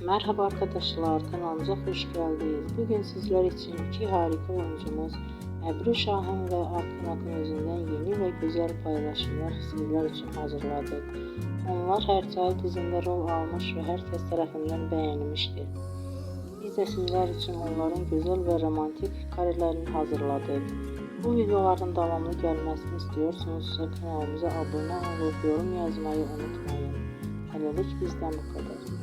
Merhaba arkadaşlar, kanalımıza hoş geldiniz. Bugün sizler için iki harika oyuncumuz Ebru Şahin ve Akın Akınözü'nden yeni ve güzel paylaşımlar sizler için hazırladık. Onlar her ay dizinde rol almış ve herkes tarafından beğenilmiştir. Biz de sizler için onların güzel ve romantik karelerini hazırladık. Bu videoların devamlı gelmesini istiyorsanız kanalımıza abone olup yorum yazmayı unutmayın. Hələlik bizden bu kadar.